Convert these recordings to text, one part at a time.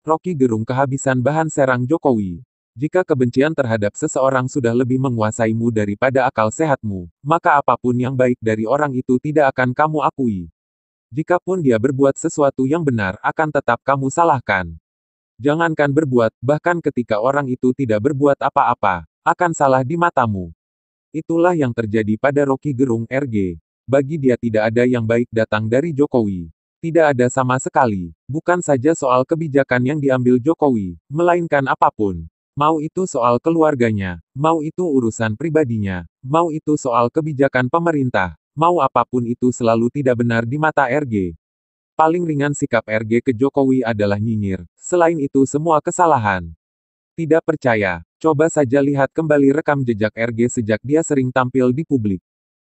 Rocky Gerung kehabisan bahan serang Jokowi. Jika kebencian terhadap seseorang sudah lebih menguasaimu daripada akal sehatmu, maka apapun yang baik dari orang itu tidak akan kamu akui. Jikapun dia berbuat sesuatu yang benar, akan tetap kamu salahkan. Jangankan berbuat, bahkan ketika orang itu tidak berbuat apa-apa, akan salah di matamu. Itulah yang terjadi pada Rocky Gerung RG. Bagi dia tidak ada yang baik datang dari Jokowi. Tidak ada sama sekali. Bukan saja soal kebijakan yang diambil Jokowi, melainkan apapun. Mau itu soal keluarganya, mau itu urusan pribadinya, mau itu soal kebijakan pemerintah, mau apapun itu selalu tidak benar di mata RG. Paling ringan sikap RG ke Jokowi adalah nyinyir. Selain itu semua kesalahan. Tidak percaya? Coba saja lihat kembali rekam jejak RG sejak dia sering tampil di publik.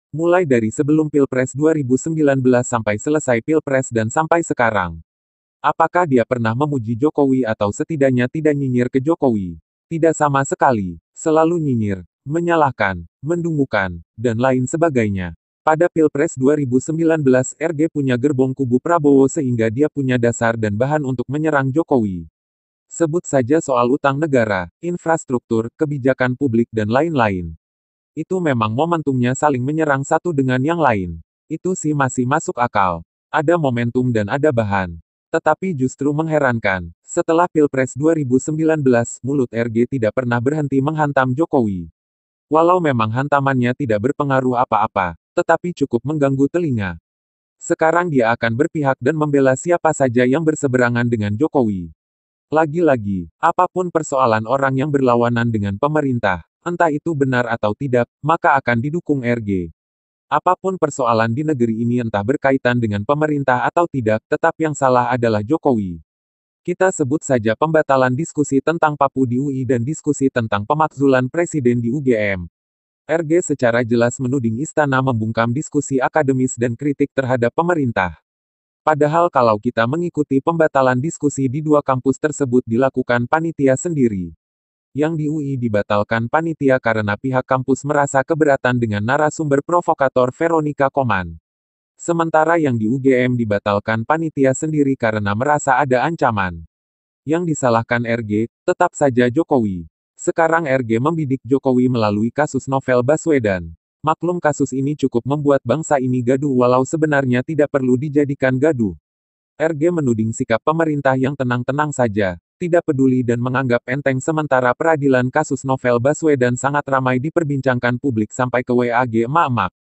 Mulai dari sebelum Pilpres 2019 sampai selesai Pilpres dan sampai sekarang. Apakah dia pernah memuji Jokowi atau setidaknya tidak nyinyir ke Jokowi? Tidak sama sekali. Selalu nyinyir, menyalahkan, mendungukan, dan lain sebagainya. Pada Pilpres 2019 RG punya gerbong kubu Prabowo sehingga dia punya dasar dan bahan untuk menyerang Jokowi. Sebut saja soal utang negara, infrastruktur, kebijakan publik dan lain-lain. Itu memang momentumnya saling menyerang satu dengan yang lain. Itu sih masih masuk akal. Ada momentum dan ada bahan. Tetapi justru mengherankan, setelah Pilpres 2019, mulut RG tidak pernah berhenti menghantam Jokowi. Walau memang hantamannya tidak berpengaruh apa-apa, tetapi cukup mengganggu telinga. Sekarang dia akan berpihak dan membela siapa saja yang berseberangan dengan Jokowi. Lagi-lagi, apapun persoalan orang yang berlawanan dengan pemerintah, entah itu benar atau tidak, maka akan didukung RG. Apapun persoalan di negeri ini entah berkaitan dengan pemerintah atau tidak, tetap yang salah adalah Jokowi. Kita sebut saja pembatalan diskusi tentang Papu di UI dan diskusi tentang pemakzulan presiden di UGM. RG secara jelas menuding istana membungkam diskusi akademis dan kritik terhadap pemerintah. Padahal kalau kita mengikuti pembatalan diskusi di dua kampus tersebut dilakukan panitia sendiri. Yang di UI dibatalkan panitia karena pihak kampus merasa keberatan dengan narasumber provokator Veronica Koman. Sementara yang di UGM dibatalkan panitia sendiri karena merasa ada ancaman. Yang disalahkan RG, tetap saja Jokowi. Sekarang RG membidik Jokowi melalui kasus Novel Baswedan. Maklum kasus ini cukup membuat bangsa ini gaduh walau sebenarnya tidak perlu dijadikan gaduh. RG menuding sikap pemerintah yang tenang-tenang saja, tidak peduli dan menganggap enteng sementara peradilan kasus Novel Baswedan sangat ramai diperbincangkan publik sampai ke WAG emak-emak.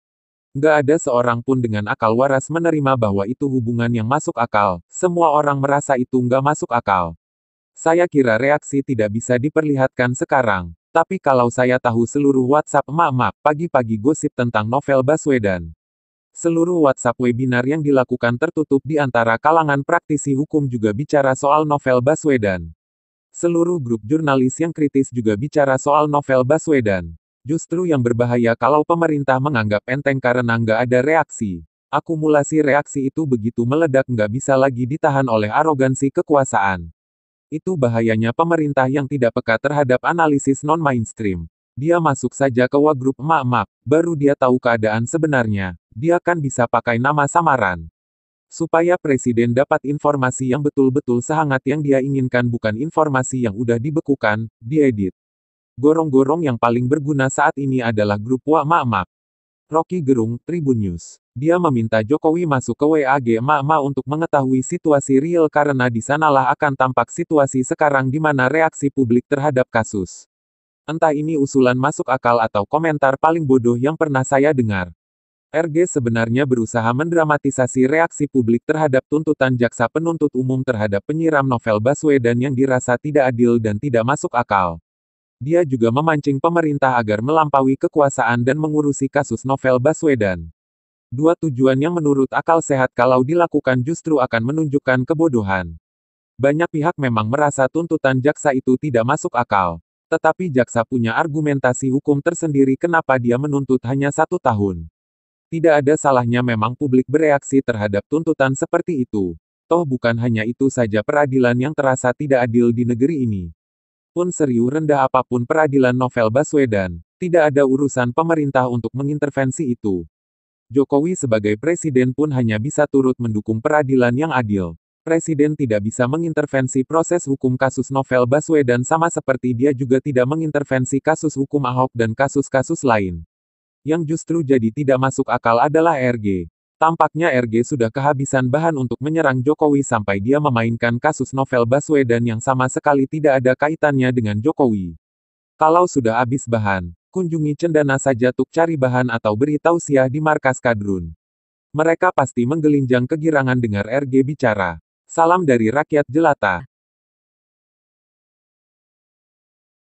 Nggak ada seorang pun dengan akal waras menerima bahwa itu hubungan yang masuk akal, semua orang merasa itu nggak masuk akal. Saya kira reaksi tidak bisa diperlihatkan sekarang. Tapi kalau saya tahu seluruh WhatsApp emak-emak, pagi-pagi gosip tentang Novel Baswedan. Seluruh WhatsApp webinar yang dilakukan tertutup di antara kalangan praktisi hukum juga bicara soal Novel Baswedan. Seluruh grup jurnalis yang kritis juga bicara soal Novel Baswedan. Justru yang berbahaya kalau pemerintah menganggap enteng karena nggak ada reaksi. Akumulasi reaksi itu begitu meledak nggak bisa lagi ditahan oleh arogansi kekuasaan. Itu bahayanya pemerintah yang tidak peka terhadap analisis non-mainstream. Dia masuk saja ke grup emak-emak, baru dia tahu keadaan sebenarnya. Dia kan bisa pakai nama samaran. Supaya presiden dapat informasi yang betul-betul sehangat yang dia inginkan bukan informasi yang udah dibekukan, diedit. Gorong-gorong yang paling berguna saat ini adalah grup emak-emak. Rocky Gerung, Tribun News. Dia meminta Jokowi masuk ke WAG emak-emak untuk mengetahui situasi real karena di sanalah akan tampak situasi sekarang di mana reaksi publik terhadap kasus. Entah ini usulan masuk akal atau komentar paling bodoh yang pernah saya dengar. RG sebenarnya berusaha mendramatisasi reaksi publik terhadap tuntutan jaksa penuntut umum terhadap penyiram Novel Baswedan yang dirasa tidak adil dan tidak masuk akal. Dia juga memancing pemerintah agar melampaui kekuasaan dan mengurusi kasus Novel Baswedan. Dua tujuan yang menurut akal sehat kalau dilakukan justru akan menunjukkan kebodohan. Banyak pihak memang merasa tuntutan jaksa itu tidak masuk akal. Tetapi jaksa punya argumentasi hukum tersendiri kenapa dia menuntut hanya 1 tahun. Tidak ada salahnya memang publik bereaksi terhadap tuntutan seperti itu. Toh bukan hanya itu saja peradilan yang terasa tidak adil di negeri ini. Pun serius rendah apapun peradilan Novel Baswedan, tidak ada urusan pemerintah untuk mengintervensi itu. Jokowi sebagai presiden pun hanya bisa turut mendukung peradilan yang adil. Presiden tidak bisa mengintervensi proses hukum kasus Novel Baswedan sama seperti dia juga tidak mengintervensi kasus hukum Ahok dan kasus-kasus lain. Yang justru jadi tidak masuk akal adalah RG. Tampaknya RG sudah kehabisan bahan untuk menyerang Jokowi sampai dia memainkan kasus Novel Baswedan yang sama sekali tidak ada kaitannya dengan Jokowi. Kalau sudah habis bahan, kunjungi Cendana saja tuk cari bahan atau beri tausiah di markas Kadrun. Mereka pasti menggelinjang kegirangan dengar RG bicara. Salam dari rakyat jelata.